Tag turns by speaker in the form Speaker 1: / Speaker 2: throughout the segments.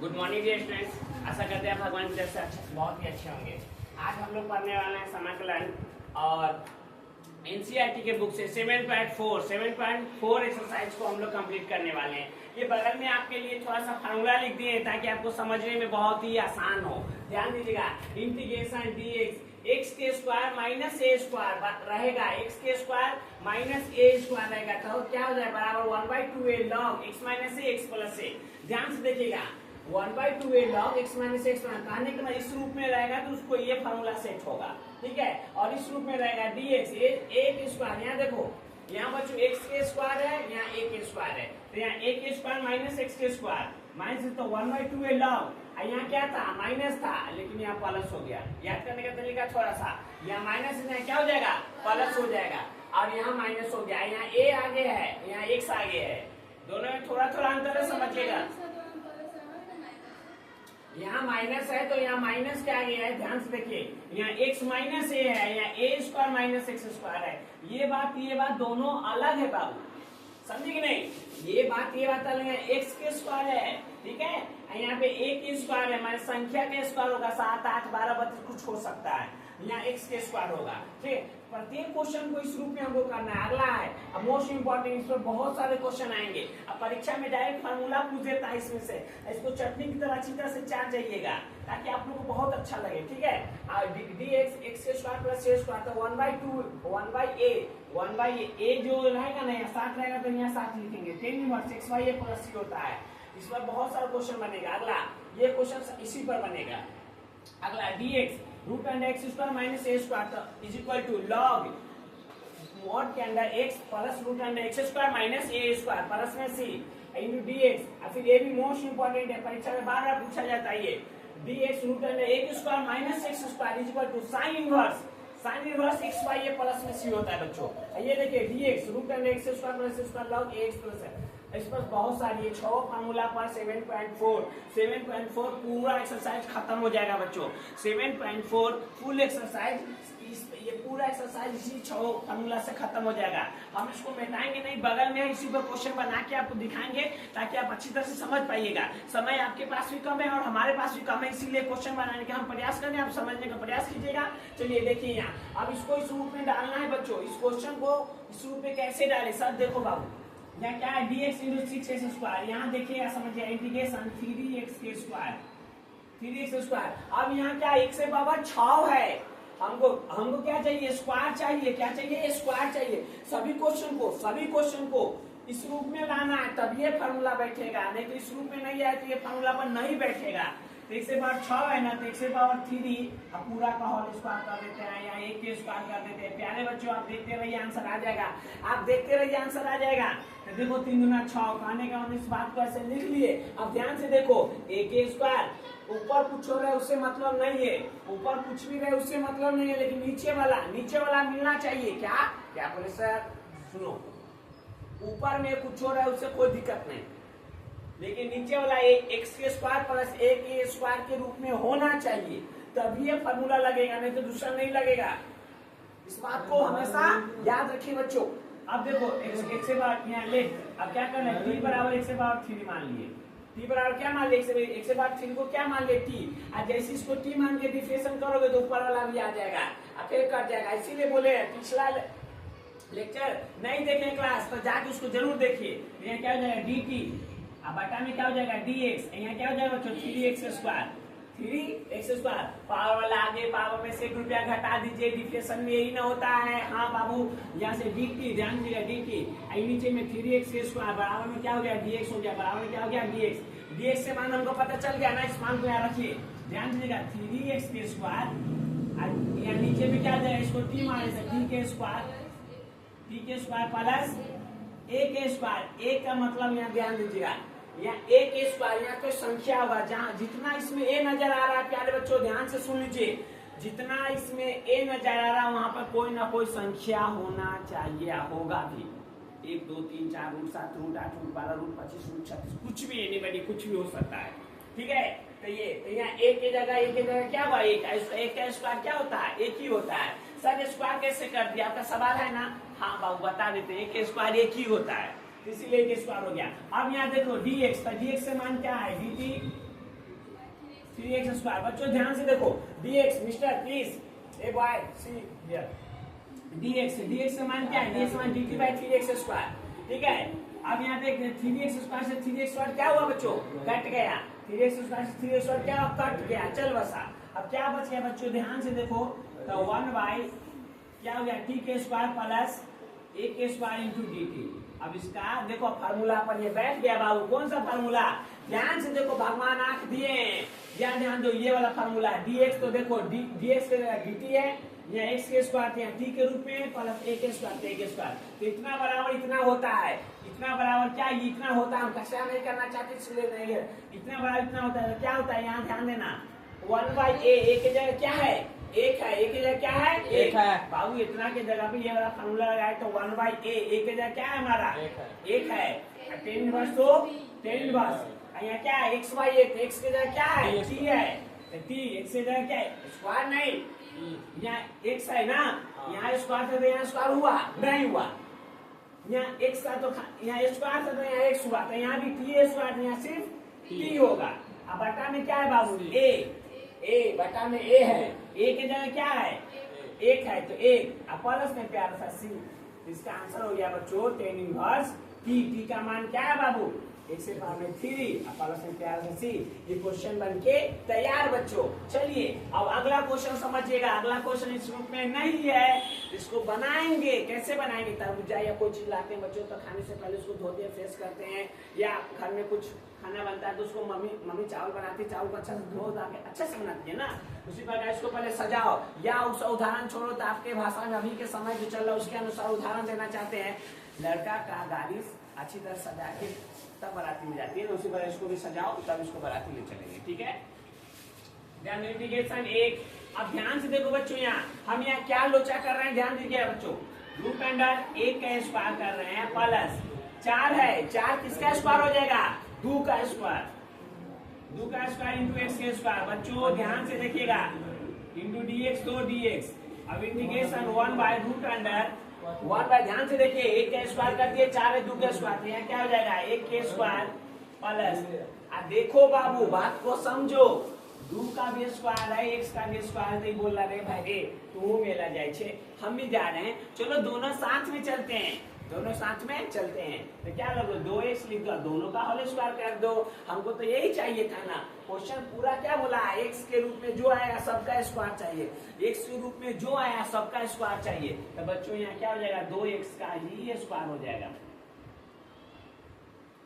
Speaker 1: Good morning dear students. आशा करते हैं भगवान की तरफ से बहुत ही अच्छे होंगे। आज हम लोग पढ़ने वाले हैं समाकलन और एनसीईआरटी के बुक से 7.4 एक्सरसाइज को हम लोग कंप्लीट करने वाले हैं। ये बगल में आपके लिए थोड़ा सा फार्मूला लिख दिए हैं ताकि आपको समझने में बहुत ही आसान हो। ध्यान दीजिएगा, इंटीग्रेशन dx x के स्क्वायर माइनस ए स्क्वायर रहेगा, x के स्क्वायर माइनस ए स्क्वायर रहेगा तो क्या हो जाएगा बराबर 1/2a log x माइनस ए x प्लस ए। ध्यान से देखिएगा 1/2a log x minus x कहने के इस रूप में रहेगा तो उसको ये फार्मूला सेट होगा, ठीक है। और इस रूप में रहेगा dx a के स्क्वायर, यहाँ देखो यहाँ बच्चों x के स्क्वायर है, यहाँ a के स्क्वायर है तो यहाँ a के स्क्वायर माइनस x के स्क्वायर माइनस तो 1/2a log, यहाँ क्या था माइनस था लेकिन यहाँ प्लस हो गया। याद करने का तरीका थोड़ा सा, यहाँ माइनस यहाँ क्या हो जाएगा प्लस हो जाएगा और यहाँ माइनस हो गया, यहाँ a आगे है यहाँ x आगे है, दोनों में थोड़ा थोड़ा अंतर है, समझिएगा। यहाँ माइनस है तो यहाँ माइनस क्या आगे है, ध्यान से देखिए यहाँ x माइनस ए है, यहाँ a square minus X square है। ये बात दोनों अलग है बाबू, समझे कि नहीं। ये बात अलग है, x के स्क्वायर है, ठीक है। यहाँ पे a के स्क्वायर है, हमारे संख्या के स्क्वायर होगा 7 8 12 32 कुछ हो सकता है, यहाँ x के स्क्वायर होगा, ठीक। प्रत्येक क्वेश्चन को इस रूप में हमको करना है। अगला है अब मोस्ट इंपॉर्टेंट, इसमें बहुत सारे क्वेश्चन आएंगे। अब परीक्षा में डायरेक्ट फार्मूला पूछ देता है इसमें से, इसको चटनी की तरह अच्छी तरह से चाट जाइएगा ताकि आप लोग को बहुत अच्छा लगे, ठीक है। dx x के स्क्वायर प्लस a स्क्वायर तो 1/a जो रहेगा ना यहाँ 7 रहेगा तो यहाँ 7 लिखेंगे, 10 इनवर्स x/a प्लस c होता है। इस पर बहुत सारा क्वेश्चन बनेगा। अगला ये क्वेश्चन इसी पर बनेगा। अगला dx root under x square minus a square is equal to log mod के अंदर x plus root under x square minus a square plus में c इंटू dx। और फिर ये भी मोस्ट इंपॉर्टेंट है, परीक्षा में बार बार पूछा जाता है ये dx root under A square minus X square is equal to sine inverse x/a plus में c होता है बच्चों। ये देखिए dx root under x square plus square log ax plus है। इस पर बहुत सारी 6 फार्मूला पर 7.4 पूरा एक्सरसाइज खत्म हो जाएगा बच्चों। 7.4 फुल एक्सरसाइज, ये पूरा एक्सरसाइज इसी 6 फार्मूला से खत्म हो जाएगा। हम इसको मिटाएंगे नहीं, बगल में इसी पर क्वेश्चन बना के आपको दिखाएंगे ताकि आप अच्छी तरह से समझ पाइएगा। समय आपके पास भी कम है और हमारे पास भी कम है, इसीलिए क्वेश्चन बनाने का हम प्रयास करें, आप समझने का प्रयास कीजिएगा। चलिए देखिए यहाँ अब इसको इस रूप में डालना है बच्चों। इस क्वेश्चन को इस रूप में कैसे डाले सब देखो बाबू। यहाँ क्या है dx इंटू 6x स्क्वायर, यहाँ देखिएगा समझिए इंटीग्रेशन 3x के स्क्वायर 3x स्क्वायर। अब यहाँ क्या x से पावर 6 है, हमको क्या चाहिए स्क्वायर चाहिए, क्या चाहिए स्क्वायर चाहिए। सभी क्वेश्चन को इस रूप में लाना है तब ये फार्मूला बैठेगा, नहीं तो इस रूप में नहीं आए तो ये फार्मूला पर नहीं बैठेगा। तो x से पावर 6 है ना, तो x से पावर 3 अब पूरा का होल स्क्वायर कर देते हैं, यहाँ 1 के स्क्वायर कर देते हैं। प्यारे बच्चों आप देखते रहिए आंसर आ जाएगा, आप देखते रहिए आंसर आ जाएगा। तो देखो 3 दूना 6 कहने का इस बात को ऐसे लिख लिए। अब ध्यान से देखो a के स्क्वायर ऊपर कुछ हो रहा है उससे मतलब नहीं है, ऊपर कुछ भी रहे उससे मतलब नहीं है, लेकिन नीचे वाला मिलना चाहिए। क्या बोले सर, सुनो ऊपर में कुछ हो रहा है उससे कोई दिक्कत नहीं, लेकिन नीचे वाला एक्स के स्क्वायर प्लस ए के स्क्वायर के रूप में होना चाहिए, तभी ये फार्मूला लगेगा, नहीं तो दूसरा नहीं लगेगा। इस बात को हमेशा याद रखिए बच्चों। अब देखो x से पावर यहाँ ले, अब क्या करना है t बराबर x से पावर 3 मान लिए, t बराबर क्या मान लिए x से पावर 3 को क्या मान लिए t। अब जैसे इसको t मान के डिफरेंशिएशन करोगे तो ऊपर वाला भी आ जाएगा और फिर कट जाएगा। इसीलिए बोले पिछला लेक्चर नहीं देखे क्लास तो जाके उसको जरूर देखिए। यहाँ क्या हो जाएगा dt, अब बटा में क्या हो जाएगा dx, यहाँ क्या हो जाएगा बच्चों 3x स्क्वायर। पावर वाला आगे पावर में से 1 रुपया घटा दीजिए, डिफरेंशिएशन में यही ना होता है। हाँ बाबू यहाँ से dt ध्यान दीजिएगा dt नीचे में 3x स्क्वायर बराबर में क्या हो गया dx हो गया, बराबर में क्या हो गया dx से मान हमको पता चल गया ना, इस मान को यहाँ रखिए ध्यान दीजिएगा 3x के स्क्वायर, यहाँ नीचे में क्या हो जाएगा इसको t माने से t के स्क्वायर प्लस a के स्क्वायर। a का मतलब यहाँ ध्यान दीजिएगा यहाँ a के स्क्वायर, यहाँ कोई संख्या होगा जहाँ जितना इसमें a नजर आ रहा है, प्यारे बच्चों ध्यान से सुन लीजिए, जितना इसमें a नजर आ रहा है वहां पर कोई ना कोई संख्या होना चाहिए, होगा भी। 1 2 3 4 root 7 root 8 root 12 root 25 root 36 कुछ भी एनीबॉडी कुछ भी हो सकता है, ठीक है। तो यहाँ a की जगह क्या हुआ, एक का स्क्वायर क्या होता है, एक ही होता है। सर स्क्वायर कैसे कर दिया, आपका सवाल है ना। हाँ बाबू बता देते हैं, एक स्क्वायर एक ही होता है, इसीलिए एक स्क्वायर हो गया। अब यहाँ देखो dx, तो dx से मान क्या है dt 3x स्क्वायर। बच्चों ध्यान से देखो, dx mister please a boy see here, dx का मान क्या है? dx मान dt बाय 3x स्क्वायर, ठीक है। अब यहाँ पे 3x स्क्वायर से 3x स्क्वायर क्या हुआ बच्चों? कट गया। 3x स्क्वायर से 3x स्क्वायर क्या हुआ? कट गया, चल बसा। अब क्या बच गया बच्चों? ध्यान से देखो, तो 1 बाई क्या हो गया? t के स्क्वायर प्लस a के स्क्वायर इंटू dt। अब इसका देखो फार्मूला पर ये बैठ गया बाबू। कौन सा फार्मूला? ध्यान से देखो, भगवान आंख दिए, ध्यान दो, ये वाला फार्मूला dx, तो देखो dx के dt है, यहाँ x के स्क्वायर यहाँ t के रूप में प्लस a के स्क्वायर, a के स्क्वायर, तो इतना बराबर इतना होता है। इतना बराबर क्या? ये इतना होता है, हम कक्षा नहीं करना चाहते इसलिए नहीं है। इतना बराबर इतना होता है, तो क्या होता है? यहाँ ध्यान देना, 1 बाई a की जगह क्या है? एक है, एक की जगह क्या है? एक है बाबू। इतना के जगह पे ये वाला फार्मूला लगाए तो 1 बाई a, एक की जगह क्या है हमारा? एक है। टेन इनवर्स तो टेन इनवर्स, यहाँ क्या है? x बाई एक, x की जगह क्या है? t है, t x की जगह क्या है? स्क्वायर नहीं, यहाँ x है ना, यहाँ स्क्वायर था तो यहाँ स्क्वायर हुआ नहीं हुआ, यहाँ x था तो यहाँ स्क्वायर था तो यहाँ x हुआ, तो यहाँ भी t स्क्वायर, यहाँ सिर्फ t होगा। अब बटा में क्या है बाबू? a बटा में a है, a की जगह क्या है? एक है, तो एक, अब प्लस में प्यारा सा c। इसका आंसर हो गया बच्चों टेन इनवर्स t का मान क्या है बाबू? 1 से पावर में 3 अब प्लस में प्यारा सा c। ये क्वेश्चन बन के तैयार बच्चों। चलिए अब अगला क्वेश्चन समझिएगा। अगला क्वेश्चन इस रूप में नहीं है, इसको बनाएंगे। कैसे बनाएंगे? तरबूजा या कोई चीज लाते हैं बच्चों, तो खाने से पहले उसको धोते हैं, फ्रेश करते हैं, या घर में कुछ खाना बनता है तो उसको मम्मी चावल बनाती है, चावल को अच्छा से धो धा के अच्छा से बनाती है ना, उसी प्रकार इसको पहले सजाओ। या उस उदाहरण छोड़ो तो आपके भाषा में अभी के समय जो चल रहा है उसके अनुसार उदाहरण देना चाहते हैं। लड़का का गाड़ी अच्छी तरह सजा के तब बाराती में जाती है, तो उसी तरह इसको भी सजाओ, तब इसको बाराती ले चलेंगे, ठीक है। एक। अब ध्यान से देखो बच्चों, यहाँ हम यहाँ क्या लोचा कर रहे हैं? ध्यान दीजिए बच्चों, रूट अंडर 1 का स्क्वायर कर रहे हैं, प्लस 4 है, 4 किसका स्क्वायर हो जाएगा? 2 का स्क्वायर, 2 का स्क्वायर इंटू एक्स के स्क्वायर। बच्चों ध्यान से देखिएगा, इंटू dx तो dx। अब integration 1 by root under 1 by, ध्यान से देखिए, 1 का स्क्वायर कर दिए, 4 है 2 का स्क्वायर, यहाँ क्या हो जाएगा? 1 के स्क्वायर प्लस, देखो बाबू बात को समझो, 2 का भी स्क्वायर है, x का भी स्क्वायर है, बोल रहे भाई रे तू मेला जाए छे, हम भी जा रहे हैं, चलो दोनों साथ में चलते हैं, दोनों साथ में चलते हैं। तो क्या लगो 2x लिख दो, दोनों का होल स्क्वायर कर दो। हमको तो यही चाहिए था ना। क्वेश्चन पूरा क्या बोला? x के रूप में जो आएगा सबका स्क्वायर चाहिए, x के रूप में जो आया सबका स्क्वायर चाहिए। तो बच्चों यहाँ क्या हो जाएगा? 2x का ही स्क्वायर हो जाएगा,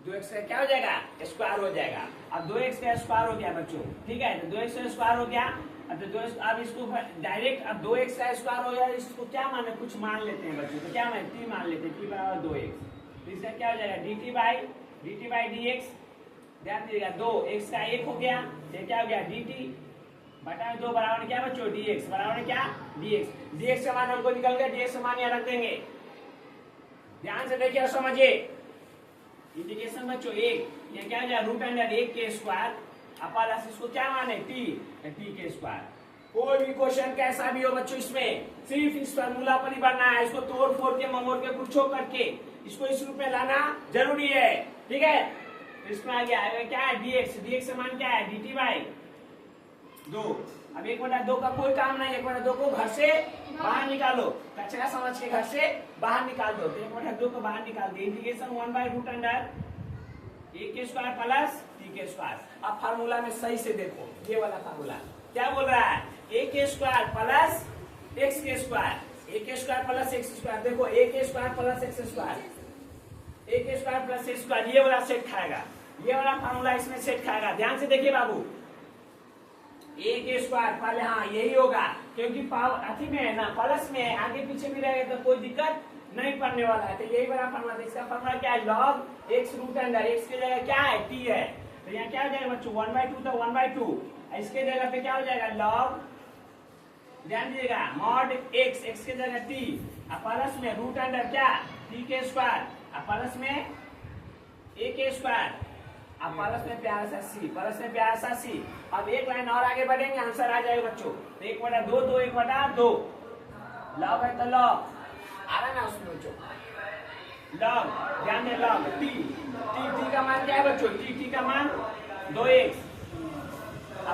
Speaker 1: 2x का क्या हो जाएगा? स्क्वायर हो जाएगा। अब 2x का स्क्वायर हो गया बच्चों, ठीक है, तो 2x का स्क्वायर हो गया। अब तो 2 अब इसको डायरेक्ट, अब 2x का स्क्वायर हो गया, इसको क्या माने? कुछ मान लेते हैं बच्चों, तो क्या माने? t मान लेते हैं, t बराबर 2x, तो इसका क्या हो जाएगा? dt by dx। ध्यान दीजिएगा, 2x का 1 हो गया, ये क्या हो गया? dt बटा 2 बराबर क्या बच्चों? dx बराबर क्या? dx का मान हमको निकल गया, dx का मान यहाँ रख देंगे। ध्यान से देखिए और समझिए, इंटीग्रेशन बच्चों 1, ये क्या हो जाएगा? रूट अंडर 1 के स्क्वायर, प्लस इसको क्या माने? t के स्क्वायर। कोई भी क्वेश्चन कैसा भी हो बच्चों, इसमें सिर्फ इस फार्मूला पर ही बनना है, इसको तोड़ फोड़ के ममोड़ के कुछो करके इसको इस रूप में लाना जरूरी है, ठीक है। इसमें आ गया क्या है? dx का मान क्या है? dt by 2। अब 1/2 का कोई काम नहीं, 1/2 को घर से बाहर निकालो, कचरा समझ के घर से बाहर निकाल दो, तो 1/2 को बाहर निकाल दो। इंटीग्रेशन 1 बाई रूट अंडर 1 के स्क्वायर प्लस t के स्क्वायर। अब फार्मूला में सही से देखो, ये वाला फार्मूला क्या बोल रहा है? a के स्क्वायर प्लस x के स्क्वायर, a के स्क्वायर प्लस x स्क्वायर। देखो a के square plus x square, a के स्क्वायर प्लस x स्क्वायर, ये वाला सेट खाएगा, ये वाला फार्मूला इसमें सेट खाएगा। ध्यान से देखिए बाबू, a के स्क्वायर पहले, हाँ यही होगा, क्योंकि पावर अथी में है ना, प्लस में है, आगे पीछे भी रहेगा तो कोई दिक्कत नहीं पड़ने वाला है। तो यही वाला फार्मूला, इसका फार्मूला क्या है? log x root under x के जगह क्या है? t है, तो यहाँ क्या हो जाएगा बच्चों? 1/2 तो 1/2, इसके जगह पे क्या हो जाएगा? log, ध्यान दीजिएगा, मॉड x के जगह t, प्लस में रूट अंडर क्या? t के स्क्वायर, प्लस में a के स्क्वायर, प्लस में प्यारा सा c, प्लस में प्यारा सा c। अब एक लाइन और आगे बढ़ेंगे, आंसर आ जाएगा बच्चों। तो 1/2 तो 1/2 लॉग है, तो लॉग आ रहा ना उसमें बच्चों, लॉग, ध्यान दें, लॉग t का मान क्या है बच्चों? t का मान 2x,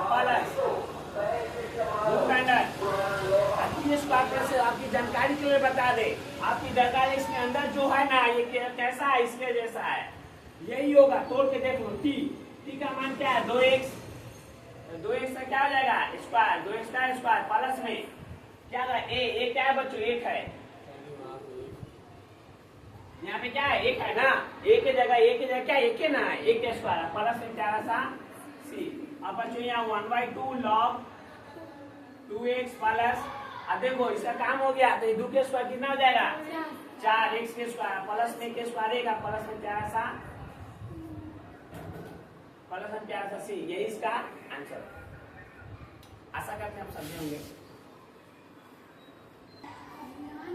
Speaker 1: plus root under T square plus, आपकी जानकारी के लिए बता दे, आपकी जानकारी इसके अंदर जो है ना ये कैसा है, इसके जैसा है, यही होगा। तोड़ के देख लो। टी का मान क्या है 2x, 2x का क्या हो जाएगा स्क्वायर, 2x का स्क्वायर प्लस में क्या होगा ए क्या है बच्चों 1 है, यहाँ पे क्या है 1 है ना, एक की जगह क्या 1 है ना, 1 का स्क्वायर प्लस में क्या सा सी। अब बच्चों यहाँ 1/2 log 2x प्लस, अब देखो इसका काम हो गया तो 2 के स्क्वायर कितना हो जाएगा 4x के स्क्वायर प्लस में के स्क्वायर एक प्लस में क्या सा प्लस में क्या सा सी, यही इसका आंसर। आशा करते हैं हम समझे होंगे।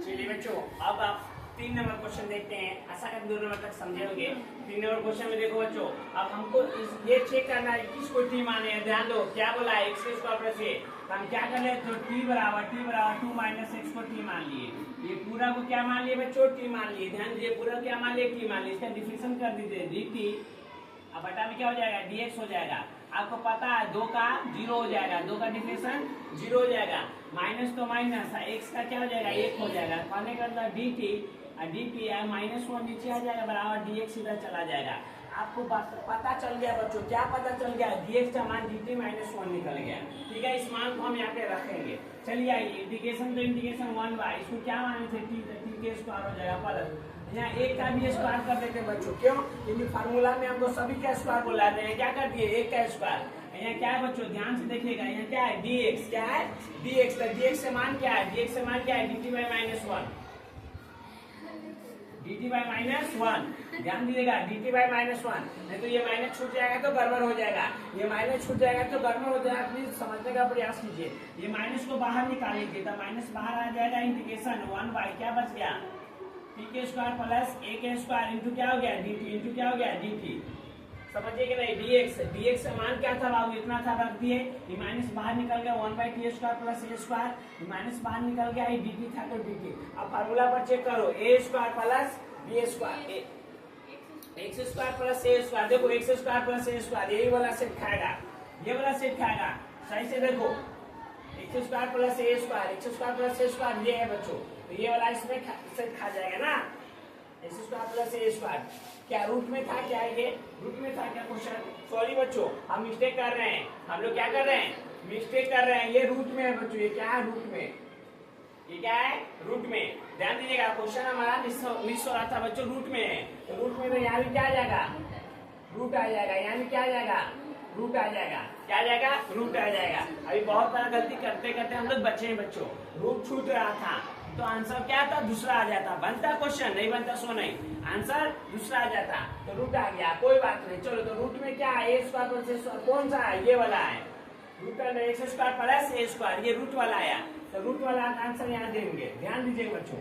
Speaker 1: चलिए बच्चों अब आप 3 नंबर क्वेश्चन देखते हैं। आशा करते 2 नंबर तक समझे होंगे। 3 नंबर क्वेश्चन में देखो बच्चों, अब हमको ये चेक करना है किसको टी माने हैं। ध्यान दो क्या बोला है x के स्क्वायर प्लस a, तो हम क्या कर ले तो t बराबर 2 माइनस x को t मान लिए, ये पूरा को क्या मान लिए बच्चों t मान लिए। ध्यान दीजिए पूरा क्या मान लिए t मान लिए, इसका डिफरेंशिएशन कर दीजिए dt, अब बटा में क्या हो जाएगा dx हो जाएगा। आपको पता है 2 का 0 हो जाएगा, 2 का डिफरेंशिएशन 0 हो जाएगा, माइनस तो माइनस x का क्या हो जाएगा 1 हो जाएगा, पाने का मतलब dt dt -1 नीचे आ जाएगा बराबर dx इधर चला जाएगा। आपको पता चल गया बच्चों, क्या पता चल गया dx का मान dt -1 निकल गया। ठीक है, इस मान को हम यहाँ पे रखेंगे। चलिए आइए इंटीग्रेशन तो इंटीग्रेशन 1 इसको क्या माने थे t के स्क्वायर हो जाएगा प्लस, यहाँ एक का भी स्क्वायर कर देते हैं बच्चों, क्यों क्योंकि फार्मूला में हमको सभी का स्क्वायर बोला जाता है, क्या कर दिए 1 का स्क्वायर। यहाँ क्या है बच्चों ध्यान से देखिएगा, यहाँ क्या है dx, क्या है dx, तो dx से मान क्या है, dx से मान क्या है dt by -1, dt by -1, ध्यान दीजिएगा dt by -1, नहीं तो ये माइनस छूट जाएगा तो गड़बड़ हो जाएगा, ये माइनस छूट जाएगा तो गड़बड़ हो जाएगा। प्लीज समझने का प्रयास कीजिए, ये माइनस को बाहर निकाल लीजिए तो माइनस बाहर आ जाएगा, इंटीग्रेशन 1 क्या बच गया t के स्क्वायर प्लस a के स्क्वायर इंटू क्या हो गया dt, इंटू क्या हो गया dt, समझिए कि नहीं dx का मान क्या था बाबू इतना था, रख दिए, ये माइनस बाहर निकल गया 1/t square plus a square, ये माइनस बाहर निकल गया, ये dt था तो dt। अब फार्मूला पर चेक करो a square plus b square x square plus a square, देखो x square plus a square यही वाला सेट खाएगा, ये वाला सेट खाएगा, सही से देखो x square plus a square, x square plus a square ये है बच्चों, तो ये वाला इसमें सेट खा जाएगा ना, x square plus a square. क्या रूट में था, क्या ये रूट में था क्या क्वेश्चन, सॉरी बच्चों हम मिस्टेक कर रहे हैं, हम लोग क्या कर रहे हैं मिस्टेक कर रहे हैं, ये रूट में है बच्चों, ये क्या है रूट में, ये क्या है रूट में। ध्यान दीजिएगा क्वेश्चन हमारा मिस हो रहा था बच्चों, रूट में है, तो रूट में तो यहाँ भी क्या आ जाएगा रूट आ जाएगा, यहाँ भी क्या आ जाएगा रूट आ जाएगा, क्या आ जाएगा रूट आ जाएगा। अभी बहुत बड़ा गलती करते करते हम लोग बचे हैं बच्चों, रूट छूट रहा था तो आंसर क्या था दूसरा आ जाता, बनता क्वेश्चन नहीं बनता सो नहीं, आंसर दूसरा आ जाता, तो रूट आ गया कोई बात नहीं। चलो तो रूट में क्या है a square plus a square, कौन सा है ये वाला है, root under x square plus a square, ये रूट वाला आया, तो रूट वाला आंसर यहाँ देंगे। ध्यान दीजिए बच्चों,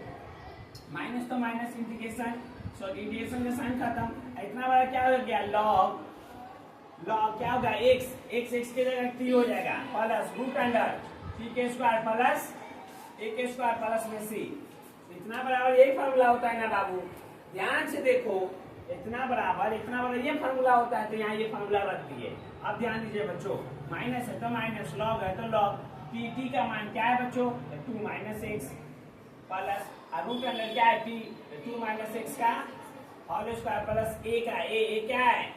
Speaker 1: माइनस तो माइनस इंटीग्रेशन, सॉरी इंटीग्रेशन का साइन खत्म, इतना बड़ा क्या हो गया लॉग क्या होगा x की जगह t हो जाएगा प्लस रूट अंडर t के स्क्वायर प्लस a के स्क्वायर प्लस में c, इतना बराबर यही फार्मूला होता है ना बाबू, ध्यान से देखो इतना बराबर ये फार्मूला होता है, तो यहाँ ये फार्मूला रख दिए। अब ध्यान दीजिए बच्चों, माइनस है तो माइनस, लॉग है तो लॉग, t का मान क्या है बच्चों 2 minus x plus root under क्या है t 2 माइनस x का होल स्क्वायर प्लस a का a क्या है,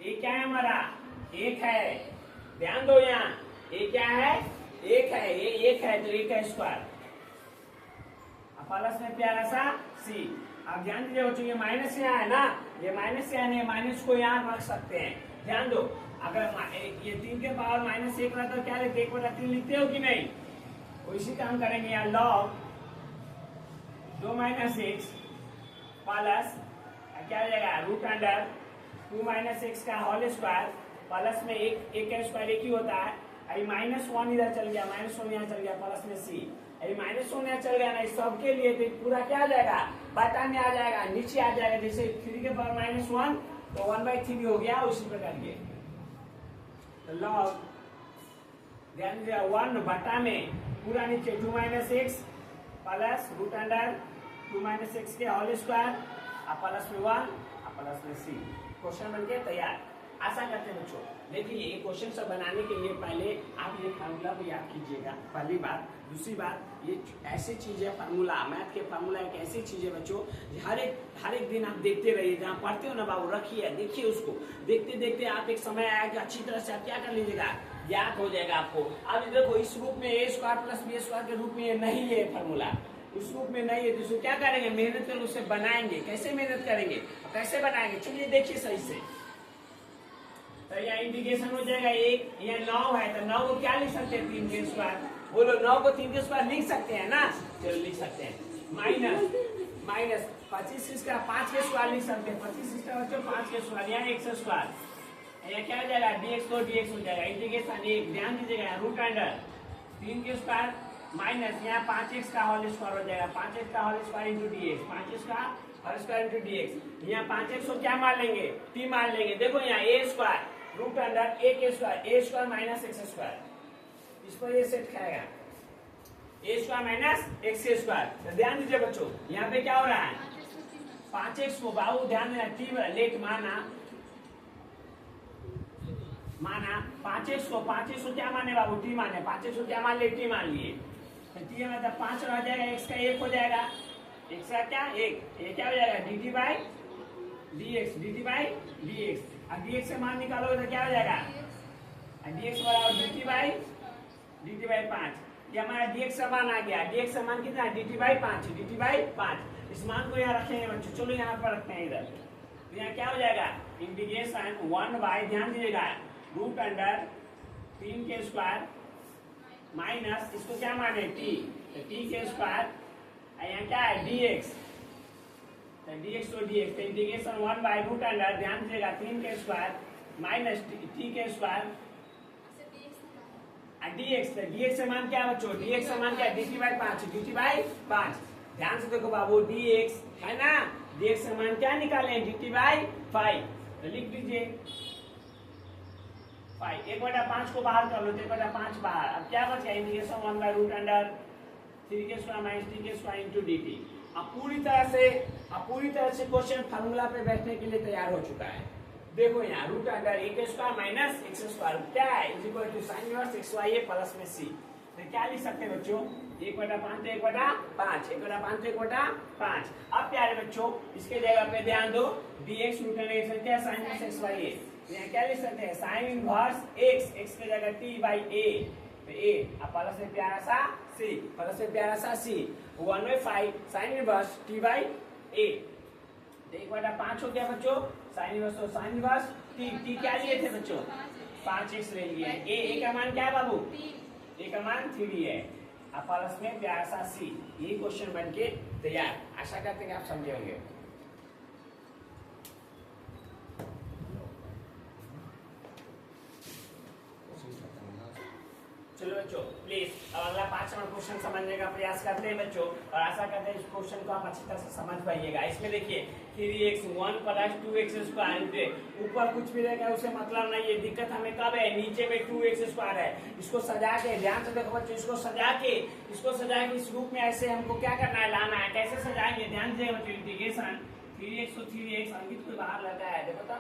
Speaker 1: a क्या है हमारा 1 है, ध्यान दो यहाँ a क्या है 1 है, ये 1 है तो 1 का स्क्वायर प्लस में प्यारा सा c। अब ध्यान दीजिए बच्चों ये माइनस यहाँ है ना, ये माइनस यहाँ है, माइनस को यहाँ रख सकते हैं। ध्यान दो अगर ये 3 के पावर -1 रहता तो क्या लिखते 1/3 लिखते हो कि नहीं, उसी काम करेंगे यहाँ लॉग 2 माइनस x प्लस क्या हो जाएगा रूट अंडर 2 माइनस x का होल स्क्वायर प्लस में 1 का स्क्वायर 1 ही होता है, अभी -1 इधर चल गया, -1 यहाँ चल गया प्लस में c, अभी -1 यहाँ चल गया ना, इस सब के लिए तो पूरा क्या आ जाएगा बटा में आ जाएगा, नीचे आ जाएगा, जैसे 3 के पावर -1 तो 1/3 हो गया, उसी प्रकार ये लॉग ध्यान दीजिए 1 बटा में पूरा नीचे 2 minus x plus root under 2 minus x के होल स्क्वायर प्लस में 1 प्लस में c, क्वेश्चन बन गया तैयार। आशा करते हैं बच्चों देखिए ये क्वेश्चन सब बनाने के लिए पहले आप ये फार्मूला को याद कीजिएगा, पहली बात। दूसरी बात, ये ऐसी चीज है फार्मूला, मैथ के फार्मूला एक ऐसी चीज है बच्चों, हर एक दिन आप देखते रहिए, जहाँ पढ़ते हो ना बाबू रखिए, देखिए उसको, देखते देखते आप एक समय आएगा अच्छी तरह से आप क्या कर लीजिएगा, याद हो जाएगा आपको। अब देखो इस रूप में ए स्क्वायर प्लस बी स्क्वायर के रूप में ये नहीं है फार्मूला, उस रूप में नहीं है, तो इसको क्या करेंगे, मेहनत कर उसे बनाएंगे। कैसे मेहनत करेंगे, कैसे बनाएंगे, चलिए देखिए सही से। तो यहाँ इंटीग्रेशन हो जाएगा एक, यहाँ 9 है तो 9 को क्या लिख सकते हैं, 3 के स्क्वायर। बोलो 9 को 3 के स्क्वायर लिख सकते हैं ना, चलो लिख सकते हैं। माइनस 25 इसका 5 के स्क्वायर लिख सकते हैं, 25 इसका बच्चों 5 के स्क्वायर, यहाँ x स्क्वायर, यहाँ क्या हो जाएगा, dx तो dx हो जाएगा। इंटीग्रेशन एक, ध्यान दीजिएगा, रूट अंडर 3 के स्क्वायर माइनस यहाँ 5x का होल स्क्वायर हो जाएगा, 5x का whole square into dx, 5x का होल स्क्वायर इंटू dx। यहाँ 5x को क्या मान लेंगे, t मान लेंगे। देखो यहाँ a square root under a के square, a square minus x square, इस पर ये सेट खाएगा, a square minus x square. तो ध्यान दीजिए बच्चों, यहाँ पे क्या हो रहा है, 5x को बाबू ध्यान देना, t लेट माना 5x को क्या माने बाबू, t माने, 5x को क्या मान ले, t मान लिए, तो t मतलब 5 रह जाएगा, x का 1 हो जाएगा, x का क्या 1, ये क्या हो जाएगा, dt बाई dx। अब dx से मान निकालोगे तो क्या हो जाएगा, dx बराबर dt बाई 5। ये हमारा dx का मान आ गया, dx का मान कितना है, dt बाई 5। इस मान को यहाँ रखेंगे बच्चों, चलो यहाँ पर रखते हैं इधर, तो यहाँ क्या हो जाएगा, इंटीग्रेशन 1 बाई, ध्यान दीजिएगा, रूट अंडर 3 के स्क्वायर माइनस इसको क्या माने t, तो t के स्क्वायर, यहाँ क्या है dx, तो dx तो dx, तो इंटीग्रेशन 1 बाई रूट अंडर, ध्यान दीजिएगा, 3 के स्क्वायर माइनस t के स्क्वायर dx, तो dx से मान क्या है बच्चों, dx से मान क्या है, dt बाई 5। ध्यान से देखो बाबू, dx है ना, dx से मान क्या निकाले, dt बाई 5, तो लिख दीजिए 5, 1/5 को बाहर कर लो, 1/5 बाहर। अब क्या बच गया, इंटीग्रेशन 1 बाई रूट अंडर 3 के स्क्वायर माइनस t के स्क्वायर इंटू dt। अब पूरी तरह से क्वेश्चन फार्मूला पे बैठने के लिए तैयार हो चुका है। देखो यहाँ रूट अंडर a के स्क्वायर माइनस x स्क्वायर क्या है, is equal to sine inverse xy a plus में c। तो क्या लिख सकते हैं बच्चों, 1/5 तो 1/5, 1/5 तो 1/5। अब प्यारे बच्चों इसके जगह पे ध्यान दो, dx रूट अंडर क्या है, साइन इनवर्स xy a, यहाँ क्या लिख सकते हैं, साइन इनवर्स x की जगह t बाई a, तो a अब प्लस में प्यारा सा c, प्लस में प्यारा सा c, 1/5 sine inverse t by a। तो 1/5 हो गया बच्चों, साइन इनवर्स, तो साइन इनवर्स t क्या लिए थे बच्चों, 5x ले लिए, a का मान क्या है बाबू, a का मान 3 है, अब प्लस में प्यारा सा c। ये क्वेश्चन बन के तैयार, आशा करते हैं कि आप समझे होंगे। चलो बच्चों प्लीज अब अगला 5 नंबर क्वेश्चन समझने का प्रयास करते हैं बच्चों, और आशा करते हैं इस क्वेश्चन को आप अच्छी तरह से समझ पाइएगा। इसमें देखिए 3x 1 प्लस 2x स्क्वायर, ऊपर कुछ भी रहेगा उसे मतलब नहीं है, दिक्कत हमें कब है, नीचे में 2x स्क्वायर है। इसको सजा के, ध्यान से देखो बच्चों, इसको सजा के इस रूप में ऐसे हमको क्या करना है, लाना है। कैसे सजाएंगे, ध्यान दीजिए बच्चों, इंटीग्रेशन 3x तो 3x, अंकित कोई बाहर लगा है, देखो तो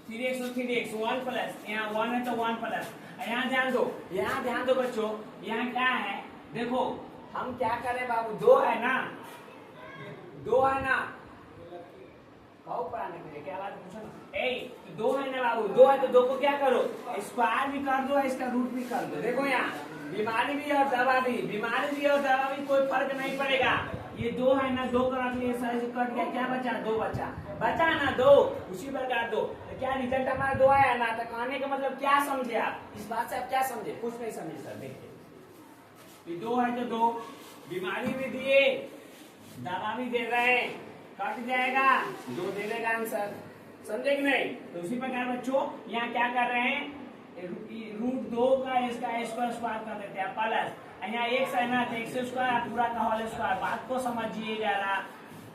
Speaker 1: 3x तो 3x, 1 प्लस, यहाँ 1 है तो 1 प्लस, यहाँ ध्यान दो बच्चों, यहाँ क्या है, देखो हम क्या करें बाबू, 2 है ना, कहो पढ़ाने के लिए क्या बात पूछो ना, 2 है ना बाबू, 2 है तो 2 को क्या करो, स्क्वायर भी कर दो, इसका रूट भी कर दो। देखो यहाँ बीमारी भी और दवा भी कोई फर्क नहीं पड़ेगा। ये 2 है ना, 2 का रख लिए, साइज कट गया, क्या बचा, 2 बचा ना, 2 उसी प्रकार 2, तो क्या रिजल्ट हमारा 2 आया ना। तो कहने का मतलब क्या समझे आप, इस बात से आप क्या समझे, कुछ नहीं समझे सर। देखिए 2 है तो 2, बीमारी भी दिए, दवा भी दे रहे हैं, कट जाएगा, 2 दे देगा आंसर, समझे कि नहीं। तो उसी प्रकार बच्चों यहाँ क्या कर रहे हैं, रूट 2 का इसका स्क्वायर कर देते हैं प्लस, यहाँ x है ना, तो x स्क्वायर पूरा का होल स्क्वायर। बात को समझिए जरा,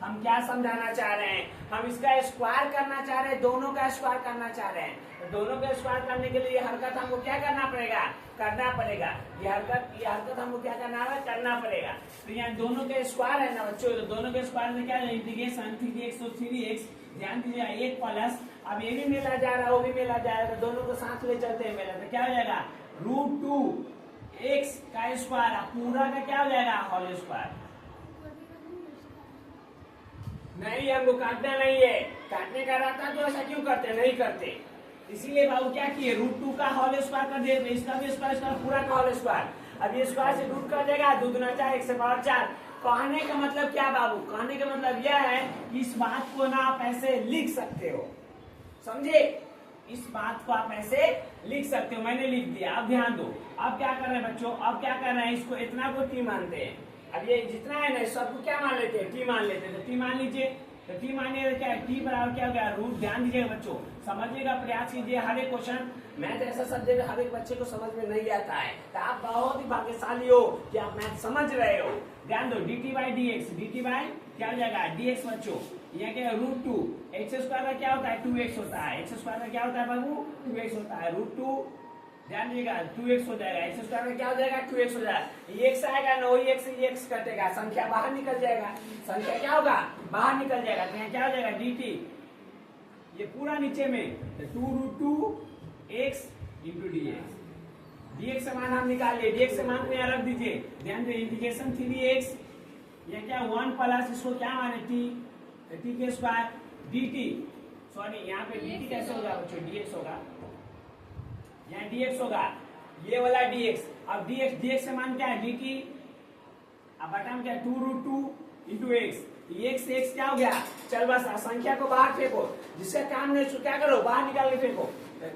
Speaker 1: हम क्या समझाना चाह रहे हैं, हम इसका स्क्वायर करना चाह रहे हैं, दोनों का स्क्वायर करना चाह रहे हैं। तो दोनों का स्क्वायर करने के लिए हरकत हमको क्या करना पड़ेगा, ये हरकत हमको क्या करना पड़ेगा। तो यहाँ दोनों के स्क्वायर है ना बच्चों, तो दोनों के स्क्वायर में क्या है, इंटीग्रेशन 3x तो 3x, ध्यान दीजिए 1 प्लस अब ये भी मेला जा रहा है, वो भी मेला जा रहा है, तो दोनों को साथ ले चलते हैं मेला, तो क्या हो जाएगा √2x का स्क्वायर, पूरा का क्या हो जाएगा होल स्क्वायर। नहीं, हमको काटना नहीं है, काटने का रहता तो ऐसा क्यों करते, नहीं करते, इसीलिए बाबू क्या किए √2 का होल स्क्वायर कर दिए, इसका भी स्क्वायर, इसका पूरा का होल स्क्वायर। अब ये स्क्वायर से रूट कर देगा, 2 दूना 4, 1 से पावर 4। कहने का मतलब क्या बाबू, कहने का मतलब यह है कि इस बात को ना आप ऐसे लिख सकते हो, समझे, इस बात को आप ऐसे लिख सकते हो, मैंने लिख दिया। अब ध्यान दो, अब क्या कर रहे हैं बच्चों, अब क्या कर रहे हैं, इसको इतना को टी मानते हैं, अब ये जितना है ना सबको क्या मान लेते हैं, टी मान लेते हैं, तो टी मान लीजिए, तो टी मानिए तो क्या है, टी बराबर क्या हो गया रूट। ध्यान दीजिएगा बच्चों, समझिएगा, प्रयास कीजिए, हर एक क्वेश्चन मैथ ऐसा सब्जेक्ट हर एक बच्चे को समझ में नहीं आता है, तो आप बहुत ही भाग्यशाली हो कि आप मैथ समझ रहे हो। ध्यान दो, dt/dx, dt क्या हो जाएगा dx बच्चों, यह क्या है √2, x स्क्वायर का क्या होता है 2x होता है, x स्क्वायर का क्या होता है बाबू 2x होता है, √2, ध्यान दीजिएगा 2x हो जाएगा, x स्क्वायर में क्या हो जाएगा 2x हो जाएगा, ये x आएगा ना, वही x कटेगा, संख्या बाहर निकल जाएगा, संख्या क्या होगा बाहर निकल जाएगा, तो यहाँ क्या हो जाएगा dt, ये पूरा नीचे में 2√2x × dx, dx से मान हम निकाल लिए, dx से मान को यहाँ रख दीजिए, ध्यान दीजिए इंटीग्रेशन 3x, ये क्या 1 प्लस इसको क्या माने t के स्क्वायर dt, सॉरी यहाँ पे dt कैसे होगा बच्चों, dx होगा, यहाँ dx होगा, ये वाला dx, अब dx से मान क्या है dt, अब बटा में क्या 2√2 × x, x से x क्या हो गया, चल बस संख्या को बाहर फेंको, जिसका काम नहीं उसको क्या करो बाहर निकाल के फेंको,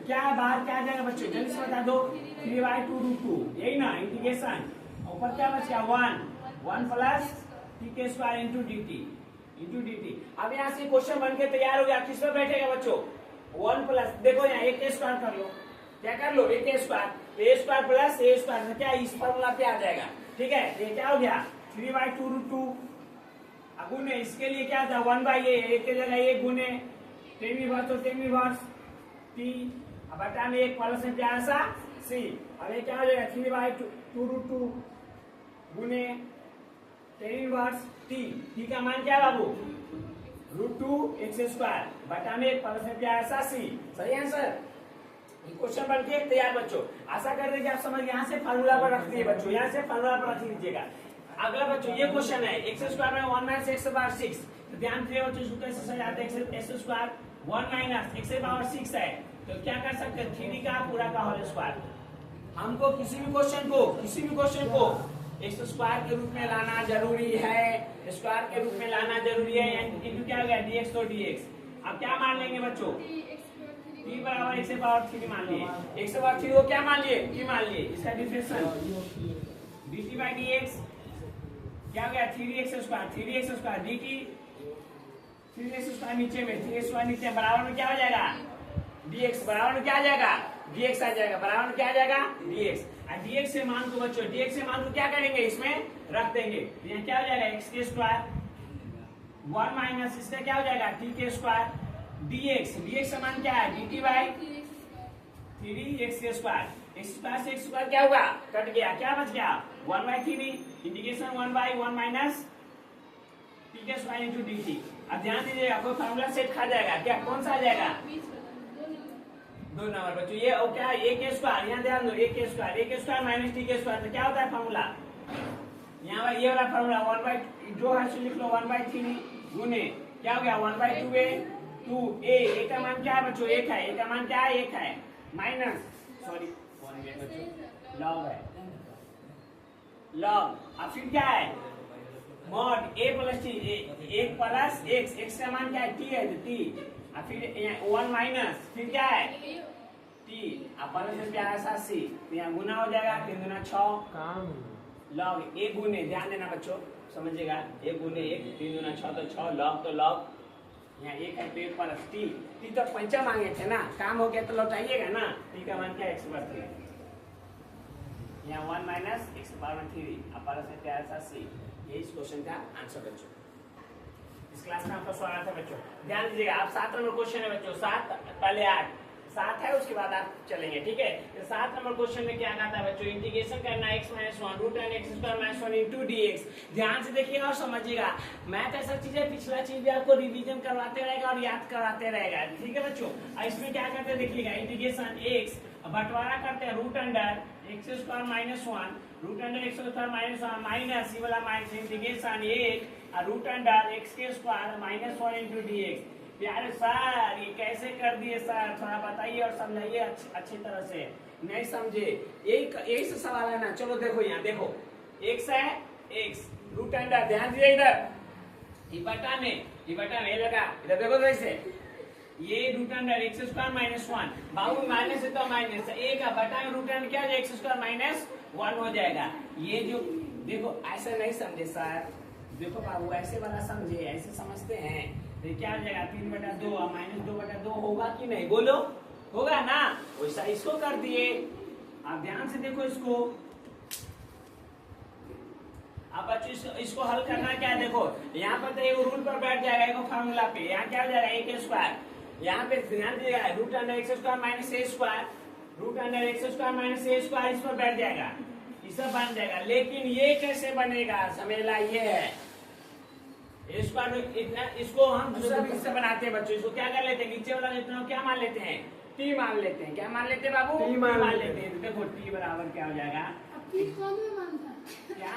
Speaker 1: क्या है बाहर क्या आ जाएगा बच्चों, जल्दी से बता दो, 3/2√2, यही ना इंटीग्रेशन, ऊपर क्या बच गया 1 प्लस t के स्क्वायर × dt। अब यहाँ से क्वेश्चन बन के तैयार हो गया, किस पर बैठेगा बच्चों 1 प्लस, देखो यहाँ एक स्क्वायर कर लो, क्या कर लो एक square, a square plus a square, क्या इस फॉर्मूला पे आ जाएगा, ठीक है, ये क्या हो गया 3/2√2, अब गुने इसके लिए क्या था 1/a, एक के जगह एक गुने 10⁻⁴ तो 10⁻⁴ t, अब बटा में एक प्लस में प्यारा सा c, अब ये क्या हो जाएगा 3/2√2 गुने 10⁻⁴ t का मान क्या बाबू √2x स्क्वायर, बटा में एक प्लस में प्यारा सा c, सही आंसर। क्वेश्चन बन के तैयार बच्चों, आशा कर रहे कि आप समझ, यहाँ से फार्मूला पर रख दिए बच्चों, यहाँ से फार्मूला पर रख लीजिएगा। अगला बच्चों ये क्वेश्चन है x स्क्वायर में 1 - x/6, तो ध्यान से बच्चों कैसे सजाते हैं, x स्क्वायर 1 - x/6 है, तो क्या कर सकते हैं 3 का पूरा का होल स्क्वायर। हमको किसी भी क्वेश्चन को x स्क्वायर के रूप में लाना जरूरी है, स्क्वायर के रूप में लाना जरूरी है, यानी क्या हो गया dx तो dx। अब क्या मान लेंगे बच्चों, t बराबर x/3 मान लिए, x/3 को क्या मान लिए t मान लिए, इसका डिफरेंशियल dt/dx क्या हो गया 3x² dt, 3x² नीचे में 3x² नीचे बराबर में क्या हो जाएगा dx, बराबर में क्या आ जाएगा dx आ जाएगा, बराबर में क्या आ जाएगा dx, और dx से मान को बच्चों, dx से मान को क्या करेंगे इसमें रख देंगे, तो यहाँ क्या हो जाएगा x² 1 माइनस इसका क्या हो जाएगा t के स्क्वायर dx से मान क्या है dt/3x², x² से x² क्या होगा कट गया, क्या बच गया 1/3 इंटीग्रेशन 1/1 माइनस t के स्क्वायर × dt। अब ध्यान दीजिए आपको फार्मूला सेट खा जाएगा, क्या कौन सा आ जाएगा 2 नंबर बच्चों, ये और क्या a के स्क्वायर, यहाँ ध्यान दो a के स्क्वायर माइनस t के स्क्वायर, तो क्या होता है फार्मूला, यहाँ ये वाला फार्मूला 1 जो है सो लिख लो 1/3 गुने क्या हो गया 1/2a 2a, a का मान क्या है बच्चों 1 है, a का मान क्या है 1 है, माइनस सॉरी लॉग है, लॉग, अब फिर क्या है mod a plus t, 1 plus x का मान क्या है t है, तो t, अब फिर 1 माइनस फिर क्या है t, अब प्लस में प्यारा सा c, तो यहाँ गुना हो जाएगा 3 दूना 6 लॉग a गुने, ध्यान देना बच्चों समझिएगा, 1 गुने 1 3 दूना 6 तो 6 लॉग, तो लॉग यहाँ 1 है तो 1 प्लस t तो पंचा मांगे थे ना, काम हो गया तो लौटाइएगा ना, t का मान क्या है x/3, यहाँ 1 माइनस x/3 अब प्लस में प्यारा सा c, ये इस क्वेश्चन का आंसर बच्चों। इस क्लास में आपका स्वागत है बच्चों, ध्यान दीजिएगा, आप 7 नंबर क्वेश्चन है बच्चों, 7 पहले 8 7 है, उसके बाद आप चलेंगे, ठीक है। तो 7 नंबर क्वेश्चन में क्या कहता है बच्चों, इंटीग्रेशन करना x minus 1 root an X square minus 1 into dx। ध्यान से देखिएगा और समझिएगा, मैथ ऐसा चीज है, पिछला चीज भी आपको रिवीजन करवाते रहेगा और याद कराते रहेगा, ठीक है बच्चों। इसमें क्या करते हैं देखिएगा, इंटीग्रेशन x बंटवारा करते हैं root under x square minus 1 root under x square minus 1 minus ये वाला minus integration 1 root under x के स्क्वायर माइनस 1 इंटू dx। प्यारे सर ये कैसे कर दिए सर, थोड़ा बताइए और समझाइए अच्छी तरह से, नहीं समझे यही से सवाल है ना। चलो देखो यहाँ देखो, x है x रूट अंडर, ध्यान दीजिए इधर ये बटा में ये लगा, इधर देखो कैसे ये root under x square minus 1 बाबू माइनस है तो माइनस ए का बटा में रूट अंडर क्या हो जाएगा एक्स स्क्वायर माइनस 1 हो जाएगा। ये जो देखो ऐसा नहीं समझे सर, देखो बाबू ऐसे वाला समझे, ऐसे समझते हैं तो क्या हो जाएगा 3/2 और माइनस 2/2 होगा कि नहीं, बोलो होगा ना, वैसा इसको कर दिए। आप ध्यान से देखो इसको, अब बच्चों इसको हल करना क्या है, देखो यहाँ पर तो एक रूल पर बैठ जाएगा, एक फार्मूला पे, यहाँ क्या हो जाएगा ए के स्क्वायर, यहाँ पे ध्यान दीजिएगा root under x square minus a square root under x square minus a square इस पर बैठ जाएगा, इस पर बन जाएगा। लेकिन ये कैसे बनेगा समझला, ये है इतना, इसको हम दूसरा भी से बनाते हैं बच्चों, इसको क्या कर लेते हैं नीचे वाला जितना क्या मान लेते हैं टी मान लेते हैं, क्या मान लेते हैं बाबू टी मान लेते हैं। देखो टी बराबर क्या हो जाएगा, क्या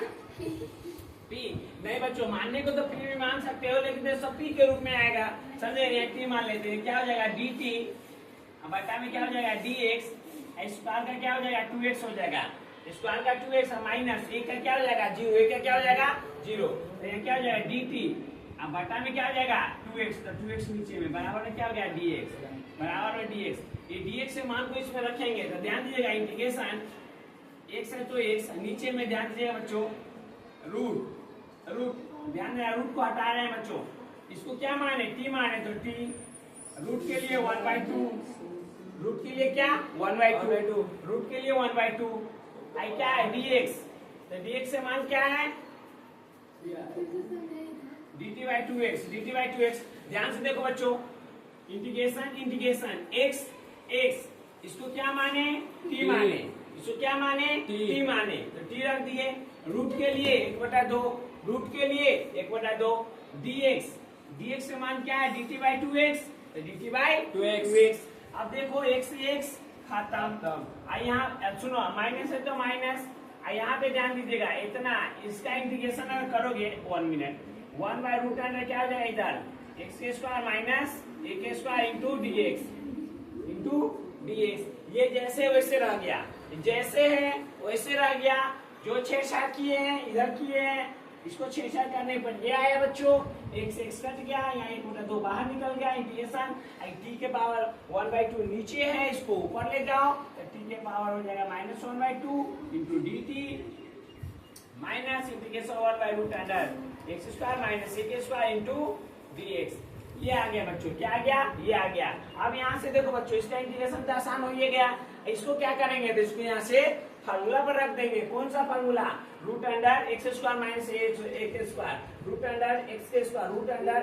Speaker 1: पी नहीं बच्चों, मानने को तो पी भी मान सकते हो लेकिन सब पी के रूप में आएगा, समझे, टी मान लेते हैं, क्या हो जाएगा डी टी बटा में क्या हो जाएगा डी एक्स, स्क्वायर का क्या हो जाएगा 2x हो जाएगा, स्क्वायर का 2x माइनस एक का क्या हो जाएगा 0, एक का क्या हो जाएगा 0, तो यहाँ क्या हो जाएगा डी टी, अब बटा में क्या हो जाएगा 2x, तो 2x नीचे में बराबर में क्या हो गया dx, बराबर में dx। ये dx से मान को इसमें रखेंगे तो ध्यान दीजिएगा इंटीग्रेशन x है तो x, नीचे में ध्यान दीजिएगा बच्चों रूट ध्यान देना, रूट को हटा रहे हैं बच्चों, इसको क्या माने t माने तो t, रूट के लिए 1/2, रूट के लिए क्या 1/2, रूट के लिए 1/2, आई क्या है dx, तो dx से मान क्या है dt/2x। ध्यान से देखो बच्चों, इंटीग्रेशन x इसको क्या माने t माने, इसको क्या माने t माने, तो t रख दिए, रूट के लिए 1/2, रूट के लिए 1/2 dx से मान क्या है dt/2x, तो dt/2x। अब देखो x से x खत्म, यहाँ सुनो माइनस है तो माइनस, यहाँ पे ध्यान दीजिएगा इतना, इसका इंटीग्रेशन अगर करोगे 1 मिनट 1/रूट अंडर क्या हो जाएगा इधर एक्स के स्क्वायर माइनस ए के स्क्वायर इंटू dx। ये जैसे वैसे रह गया, जैसे है वैसे रह गया, जो छेड़छाड़ किए हैं इधर किए हैं, इसको छेड़छाड़ करने पर ये आया बच्चों, एक से एक्स कट गया, यहाँ 1/2 बाहर निकल गया, इंटीग्रेशन टी के पावर 1/2 नीचे है, इसको ऊपर ले जाओ तो टी के पावर हो जाएगा -1/2 into d t minus integration 1/रूट under x square minus a के स्क्वायर इंटू dx। ये आ गया बच्चों, क्या आ गया ये आ गया। अब यहाँ से देखो बच्चों इसका इंटीग्रेशन तो आसान हो गया, इसको क्या करेंगे तो इसको यहाँ से फार्मूला पर रख देंगे, कौन सा formula root under x square minus a के स्क्वायर रूट अंडर एक्स के square root under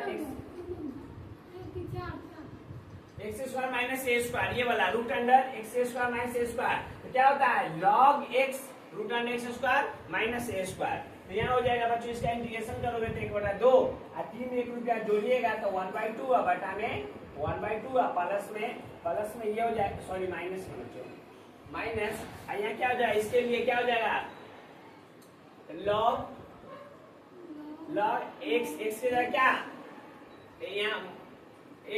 Speaker 1: x square minus a square, ये वाला root under x square minus a square, तो क्या होता है log x root under x square minus a square. तो यहाँ हो जाएगा बच्चों, इसका इंटीग्रेशन करोगे तो 1/2 और 3 में 1 रुपया जोड़िएगा तो 1/2 और बटा में 1/2 और प्लस में ये हो जाएगा, सॉरी माइनस में बच्चों माइनस, यहाँ क्या हो जाएगा इसके लिए क्या हो जाएगा log x के जगह क्या यहाँ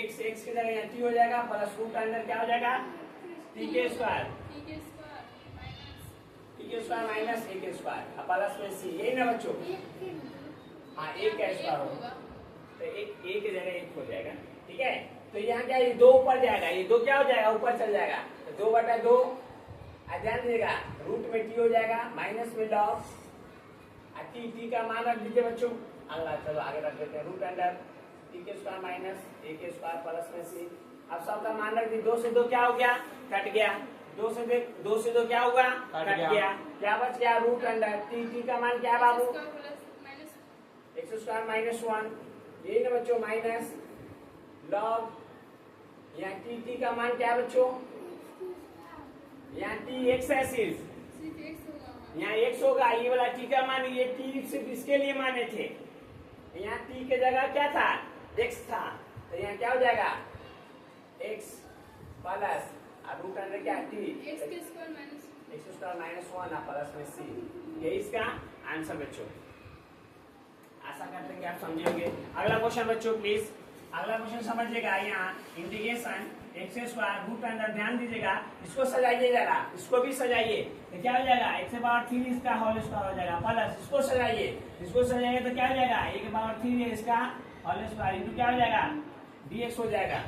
Speaker 1: x के जगह यहाँ t हो जाएगा प्लस रूट अंडर क्या हो जाएगा t के स्क्वायर माइनस ए के स्क्वायर प्लस में c, यही ना बच्चों, हाँ एक का स्क्वायर होगा तो एक की जगह 1 हो जाएगा, ठीक है। तो यहाँ क्या ये 2 ऊपर जाएगा, ये 2 क्या हो जाएगा ऊपर चल जाएगा, तो 2/2 ध्यान दीजिएगा, रूट में t हो जाएगा माइनस में log t का मान रख दीजिए बच्चों, अगला चलो आगे रख देते हैं रूट अंडर t के स्क्वायर माइनस ए के स्क्वायर प्लस में c। अब सबका मान रख दी, 2 से 2 क्या हो गया कट गया, 2 से 2 क्या होगा कट गया, क्या बच गया रूट अंडर t का मान क्या है बाबू एक्स स्क्वायर माइनस 1, यही ना बच्चों माइनस log यहाँ t का मान क्या है बच्चों टी एक्स है सिर्फ, यहाँ एक्स होगा। ये वाला टी का मान, ये टी सिर्फ इसके लिए माने थे, यहाँ टी के जगह क्या था, एक्स था, तो यहाँ क्या हो जाएगा एक्स प्लस रूट अंडर क्या T x square minus 1 plus में सी। ये इसका आंसर बच्चों। आशा करते हैं कि आप समझेंगे। अगला क्वेश्चन बच्चों प्लीज, अगला क्वेश्चन समझिएगा। यहाँ integration x square root under, ध्यान दीजिएगा, इसको सजाइए जरा, इसको भी सजाइए तो क्या हो जाएगा एक्स के पावर 3 इसका होल स्क्वायर हो जाएगा, प्लस इसको सजाइए, इसको सजाइए तो क्या हो जाएगा ए के पावर 3 है इसका होल स्क्वायर इंटू क्या हो जाएगा dx हो जाएगा,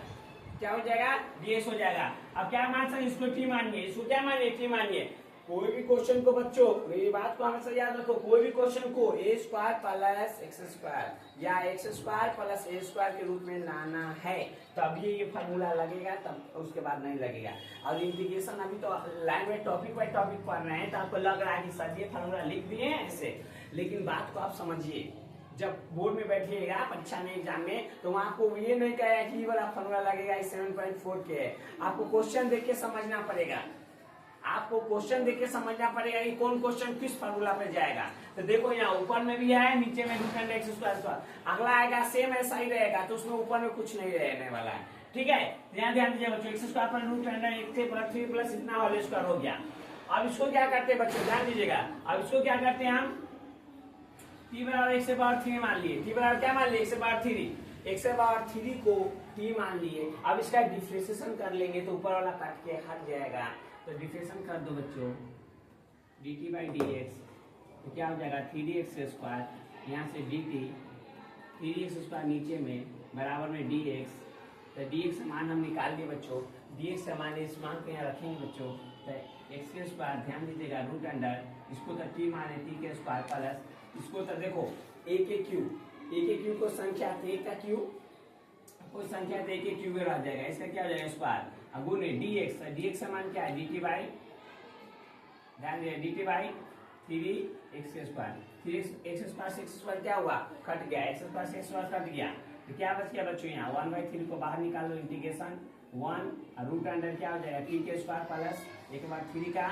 Speaker 1: क्या हो जाएगा dx हो जाएगा। अब क्या मान सकते, इसको टी मानिए, इसको क्या मानिए टी मानिए। कोई भी क्वेश्चन को बच्चों, मेरी बात को हमेशा याद रखो, कोई भी क्वेश्चन को ए स्क्वायर प्लस एक्स स्क्वायर या एक्स स्क्वायर प्लस ए स्क्वायर के रूप में लाना है तभी ये फार्मूला लगेगा, तब उसके बाद नहीं लगेगा। और इंटीग्रेशन अभी तो लाइन में टॉपिक बाय टॉपिक पढ़ रहे हैं तो आपको लग रहा है कि सर ये फार्मूला लिख दिए हैं ऐसे, लेकिन बात को आप समझिए। जब बोर्ड में बैठिएगा परीक्षा में एग्जाम में तो वहाँ आपको ये नहीं कहेगा कि ये वाला फार्मूला लगेगा 7.4 के है, आपको क्वेश्चन देख के समझना पड़ेगा, आपको क्वेश्चन देख के समझना पड़ेगा कि कौन क्वेश्चन किस फार्मूला पे जाएगा। तो देखो यहाँ ऊपर में भी है, नीचे में रूट अंडर एक्स स्क्वायर, अगला आएगा सेम ऐसा ही रहेगा, तो उसमें ऊपर में कुछ नहीं रहने वाला है, ठीक है। ध्यान दीजिए बच्चों, एक्स स्क्वायर पर root under x plus 3 plus इतना होल स्क्वायर हो गया। अब इसको क्या करते हैं बच्चों, ध्यान दीजिएगा, अब इसको क्या करते हैं हम, टी बराबर एक्स पावर 3 मान लिए, टी बराबर क्या मान लिए एक्स पावर 3, एक्स पावर 3 को टी मान लिए। अब इसका डिफरेंशिएशन कर लेंगे तो ऊपर वाला काट के हट जाएगा, तो डिफरेंशिएशन कर दो बच्चों dt बाई डी एक्स, तो क्या हो जाएगा 3dx स्क्वायर, यहाँ से dt 3dx स्क्वायर नीचे में बराबर में dx, तो dx मान हम निकाल दिए बच्चों, dx का मान इस मान को यहाँ रखेंगे बच्चों, तो एक्स के स्क्वायर ध्यान दीजिएगा रूट अंडर, इसको तो टी माने टी के स्क्वायर प्लस इसको तो देखो ए के क्यू को संख्या एक का क्यू कोई संख्या ए के क्यू में रह जाएगा, इसका क्या हो जाएगा स्क्वायर गुने dx, dx का मान क्या है dt बाई, ध्यान दिए dt बाई 3x के स्क्वायर, 3x स्क्वायर से x स्क्वायर क्या हुआ कट गया, x स्क्वायर से x स्क्वायर कट गया, तो क्या बच गया बच्चों यहाँ 1/3 को बाहर निकालो, इंटीग्रेशन 1 रूट अंडर क्या हो जाएगा t के स्क्वायर प्लस एक बार 3 का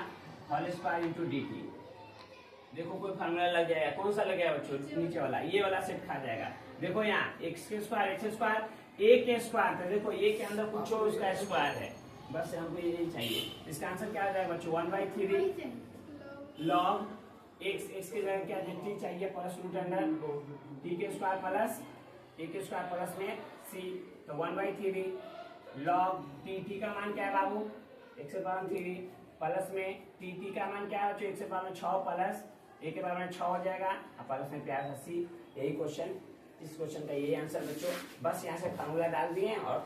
Speaker 1: होल स्क्वायर इंटू dt। देखो कोई फार्मूला लग जाएगा, कौन सा लग जाएगा बच्चों, नीचे वाला, ये वाला सेट खा जाएगा। देखो यहाँ एक्स स्क्वायर ए के स्क्वायर, तो देखो ए के अंदर कुछ और उसका स्क्वायर है, बस हमको यही चाहिए। इसका आंसर क्या आ जाएगा बच्चों 1/3 लॉग एक्स के जगह क्या टी चाहिए प्लस रूट अंडर टी के स्क्वायर प्लस ए के स्क्वायर प्लस में सी, तो 1/3 लॉग टी का मान क्या है बाबू एक्स के पावर 3 प्लस में टी का मान क्या है बच्चों एक्स के पावर 6 प्लस ए के बारे में 6 हो जाएगा और प्लस में प्यार सी। यही क्वेश्चन, इस क्वेश्चन का यही आंसर बच्चों, बस यहाँ से फार्मूला डाल दिए और